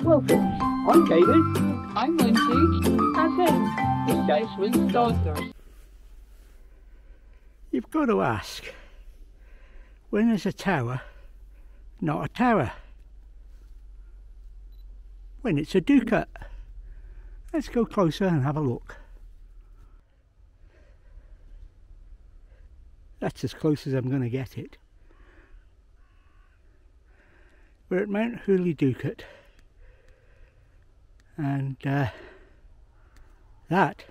Welcome. I'm David. I'm Lindsay. And then this guy's with Donders. You've got to ask, when is a tower not a tower? When it's a ducat. Let's go closer and have a look. That's as close as I'm going to get it. We're at Mount Hooley Ducat, and that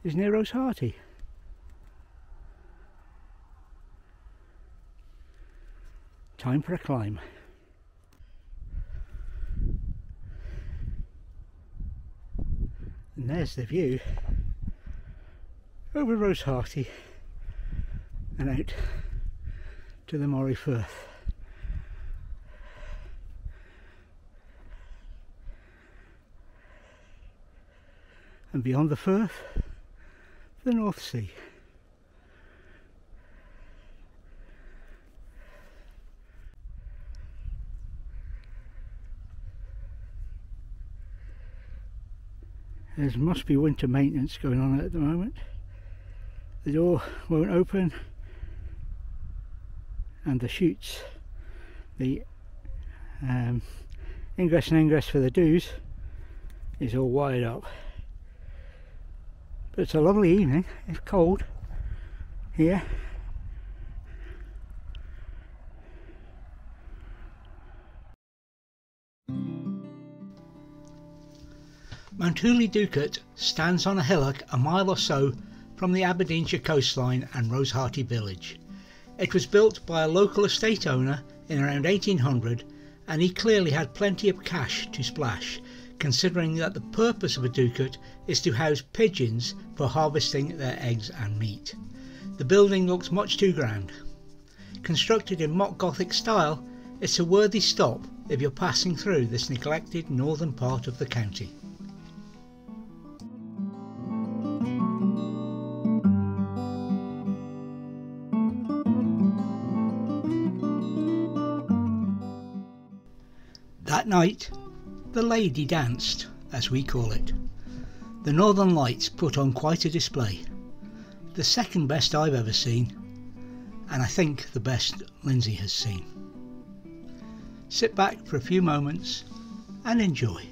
is near Rosehearty. Time for a climb. And there's the view over Rosehearty and out to the Moray Firth. And beyond the Firth, the North Sea. There must be winter maintenance going on at the moment. The door won't open and the chutes, the ingress and ingress for the doos, is all wired up. But it's a lovely evening. It's cold here. Mount Hooley Ducat stands on a hillock a mile or so from the Aberdeenshire coastline and Rosehearty village. It was built by a local estate owner in around 1800, and he clearly had plenty of cash to splash, considering that the purpose of a ducat is to house pigeons for harvesting their eggs and meat. The building looks much too grand. Constructed in mock Gothic style, it's a worthy stop if you're passing through this neglected northern part of the county. That night, the lady danced, as we call it. The Northern Lights put on quite a display. The second best I've ever seen, and I think the best Lindsay has seen. Sit back for a few moments and enjoy.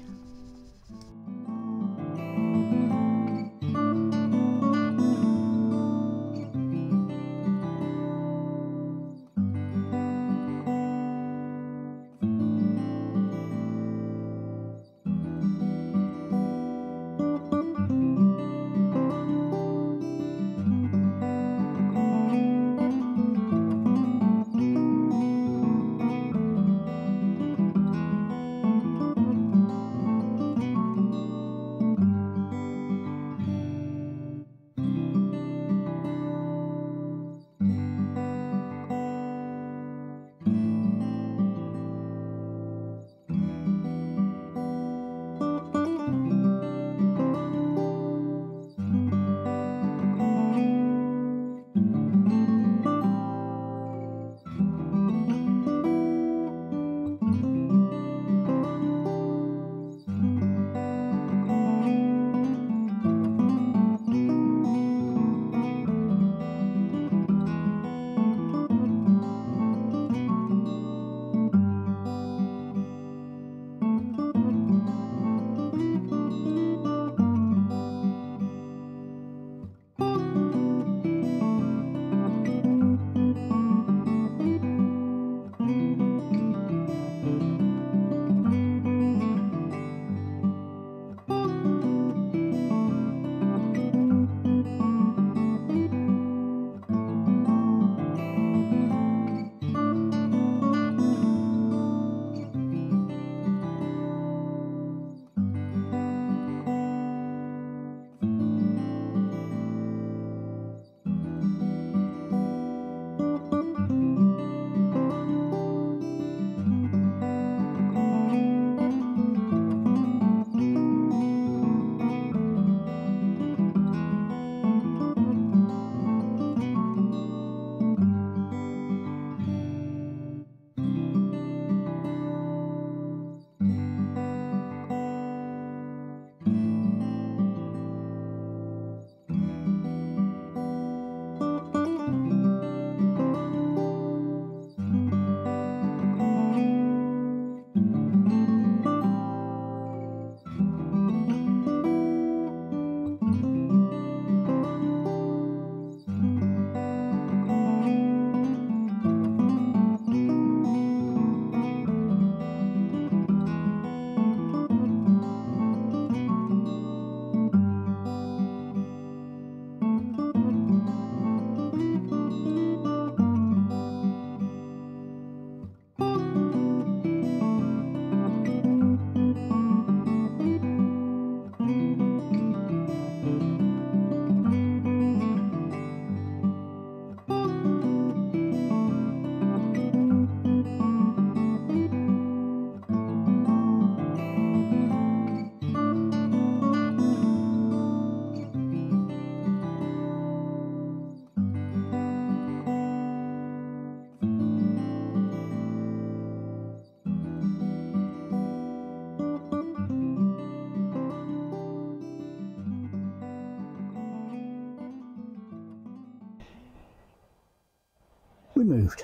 moved.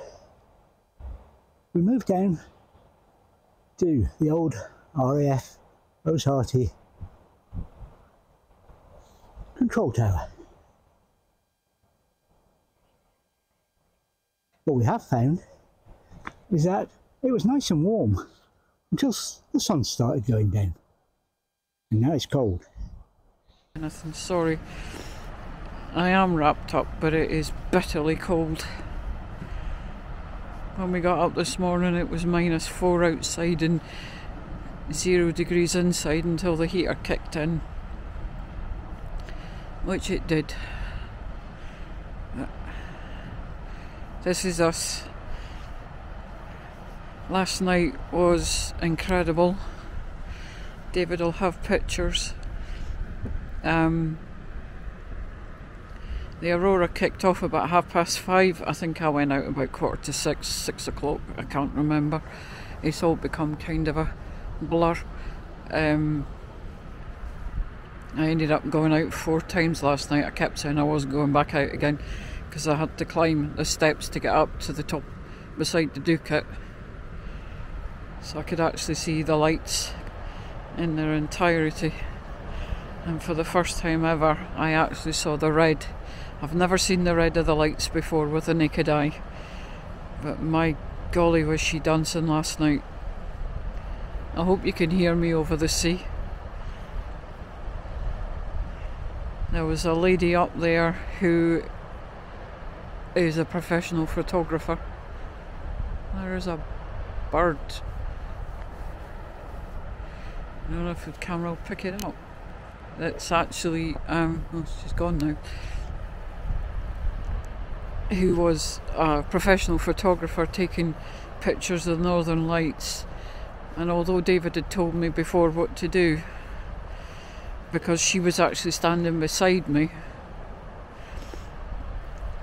We moved down to the old RAF Rosehearty control tower. What we have found is that it was nice and warm until the sun started going down, and now it's cold. Nothing, sorry. I am wrapped up, but it is bitterly cold. When we got up this morning it was -4 outside and 0 degrees inside until the heater kicked in, which it did. This is us. Last night was incredible. David will have pictures. The aurora kicked off about 5:30. I think I went out about 5:45, 6 o'clock, I can't remember. It's all become kind of a blur. I ended up going out 4 times last night. I kept saying I wasn't going back out again because I had to climb the steps to get up to the top beside the Ducat, so I could actually see the lights in their entirety. And for the first time ever I actually saw the red. I've never seen the red of the lights before with the naked eye, but my golly was she dancing last night. I hope you can hear me over the sea. There was a lady up there who is a professional photographer. There is a bird. I don't know if the camera will pick it up. That's actually, oh, she's gone now. Who was a professional photographer taking pictures of the Northern Lights. And although David had told me before what to do, because she was actually standing beside me,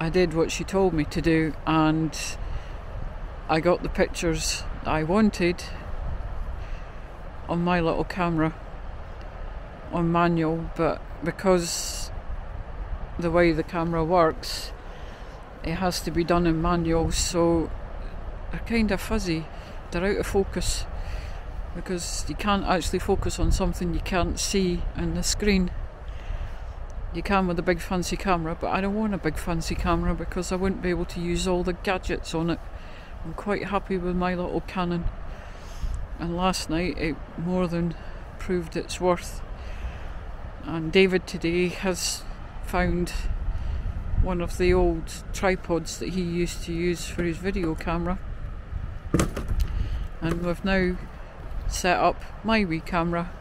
I did what she told me to do, and I got the pictures I wanted on my little camera on manual, but because the way the camera works, it has to be done in manual, so they're kind of fuzzy, they're out of focus, because you can't actually focus on something you can't see on the screen. You can with a big fancy camera, but I don't want a big fancy camera because I wouldn't be able to use all the gadgets on it. I'm quite happy with my little Canon, and last night it more than proved its worth. And David today has found one of the old tripods that he used to use for his video camera, and we've now set up my wee camera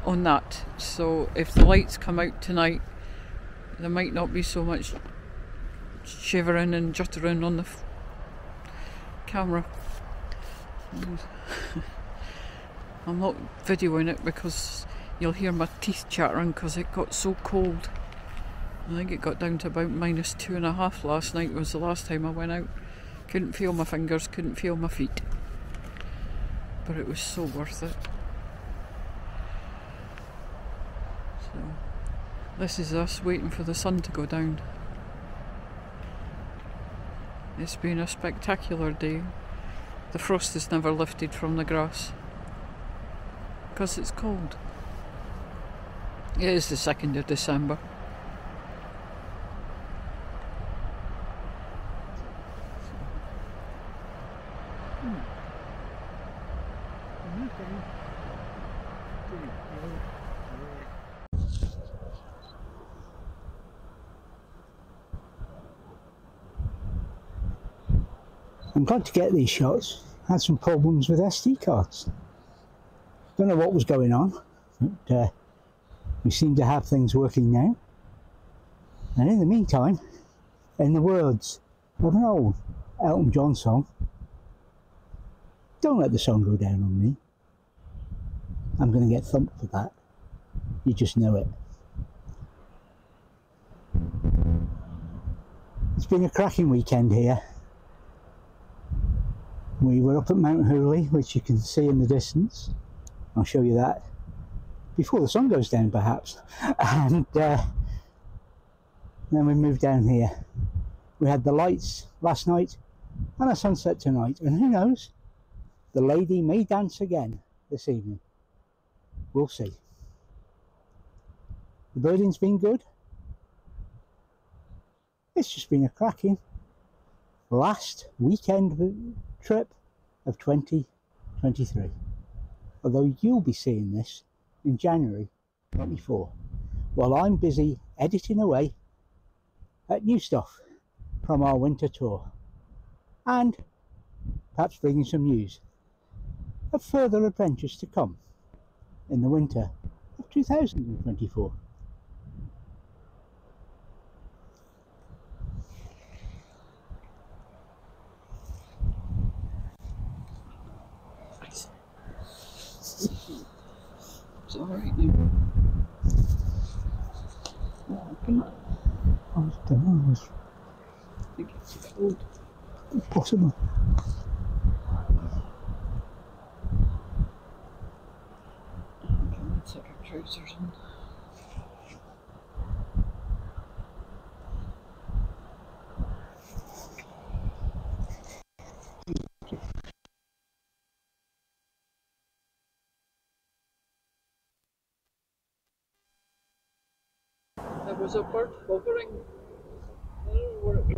on that, so if the lights come out tonight there might not be so much shivering and juttering on the camera. I'm not videoing it because you'll hear my teeth chattering because it got so cold. I think it got down to about -2.5 last night was the last time I went out. Couldn't feel my fingers, couldn't feel my feet, but it was so worth it. So this is us waiting for the sun to go down. It's been a spectacular day. The frost has never lifted from the grass because it's cold. It is the 2nd of December. I'm glad to get these shots. Had some problems with SD cards. Don't know what was going on, but we seem to have things working now. And in the meantime, in the words of an old Elton John song, don't let the sun go down on me. I'm going to get thumped for that. You just know it. It's been a cracking weekend here. We were up at Mount Hooley, which you can see in the distance. I'll show you that before the sun goes down perhaps. And then we moved down here. We had the lights last night and a sunset tonight, and who knows, the lady may dance again this evening. We'll see. The birding's been good. It's just been a cracking last weekend trip of 2023. Although you'll be seeing this in January, not before, while I'm busy editing away at new stuff from our winter tour, and perhaps bringing some news of further adventures to come in the winter of 2024. It's alright now. What happened? I don't know. I think it's cold. Possible. Let's have our trousers on. There was a bird hovering. I don't know where it was.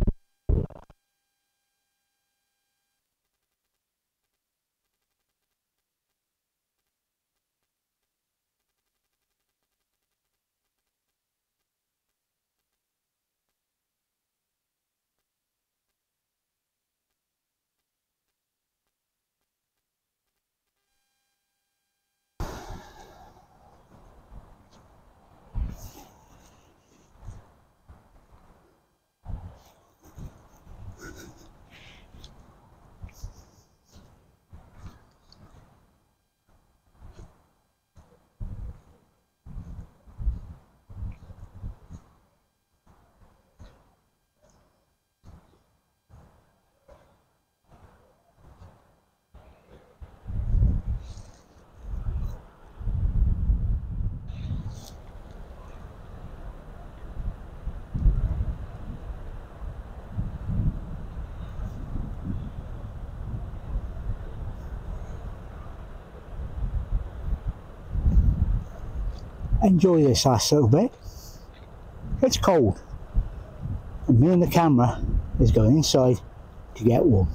Enjoy this last little bit. It's cold, and me and the camera is going inside to get warm.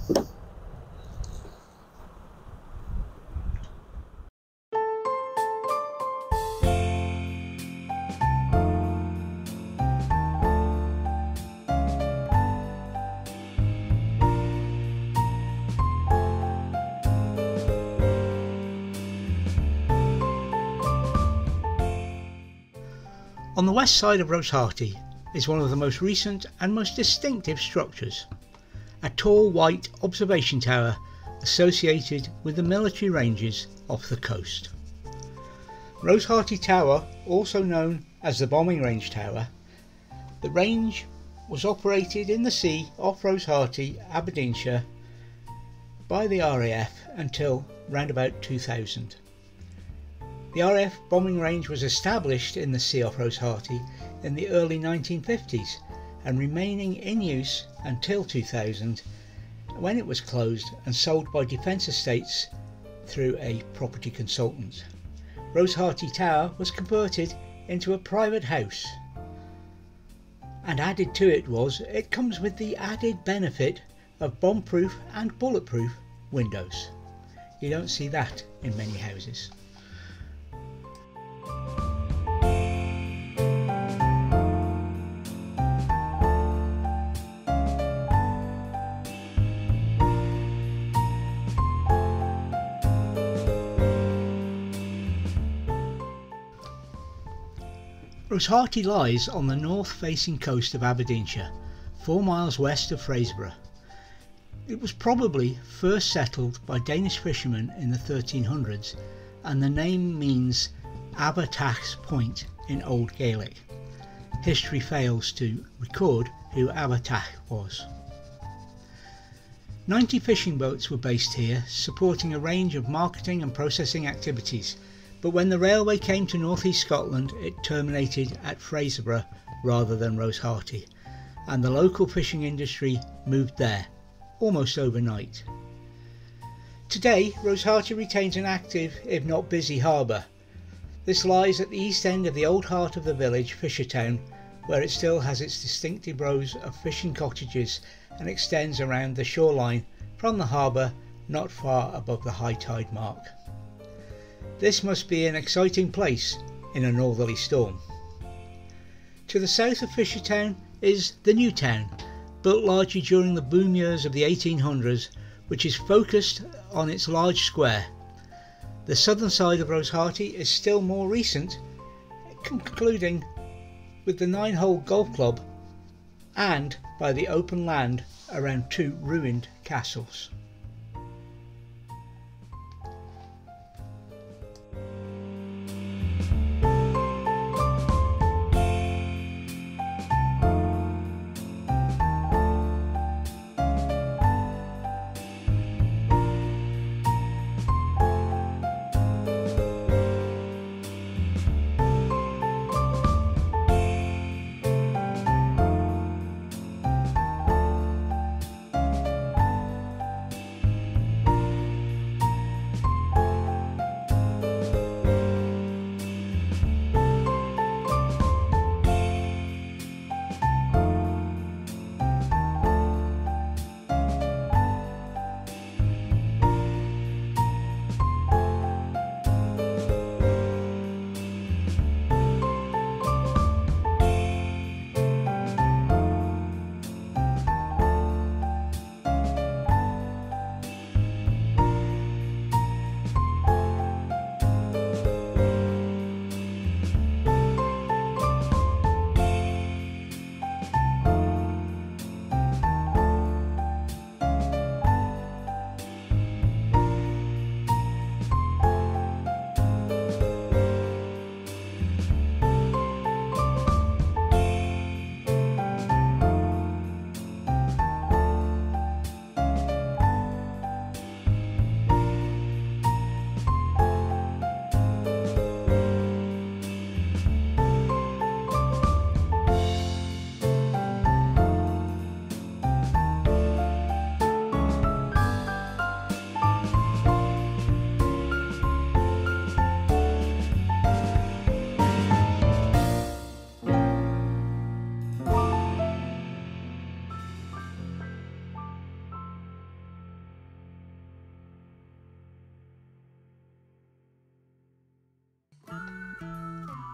On the west side of Rosehearty is one of the most recent and most distinctive structures, a tall white observation tower associated with the military ranges off the coast. Rosehearty Tower, also known as the Bombing Range Tower, the range was operated in the sea off Rosehearty, Aberdeenshire by the RAF until round about 2000. The RAF bombing range was established in the sea off Rosehearty in the early 1950s and remaining in use until 2000, when it was closed and sold by Defence Estates through a property consultant. Rosehearty Tower was converted into a private house, and added to it comes with the added benefit of bomb-proof and bulletproof windows. You don't see that in many houses. Rosehearty lies on the north-facing coast of Aberdeenshire, 4 miles west of Fraserburgh. It was probably first settled by Danish fishermen in the 1300s, and the name means Abhartach's point in Old Gaelic. History fails to record who Abhartach was. 90 fishing boats were based here, supporting a range of marketing and processing activities. But when the railway came to North East Scotland, it terminated at Fraserburgh rather than Rosehearty, and the local fishing industry moved there, almost overnight. Today, Rosehearty retains an active, if not busy, harbour. This lies at the east end of the old heart of the village, Fishertown, where it still has its distinctive rows of fishing cottages and extends around the shoreline from the harbour not far above the high tide mark. This must be an exciting place in a northerly storm. To the south of Fishertown is the new town, built largely during the boom years of the 1800s, which is focused on its large square. The southern side of Rosehearty is still more recent, concluding with the 9-hole golf club and by the open land around 2 ruined castles.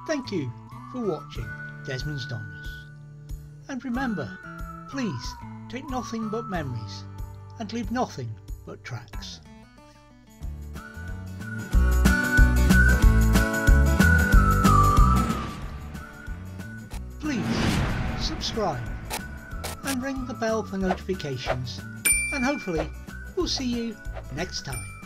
Thank you for watching Desmonds Donders. And remember, please take nothing but memories and leave nothing but tracks. Please subscribe and ring the bell for notifications, and hopefully we'll see you next time.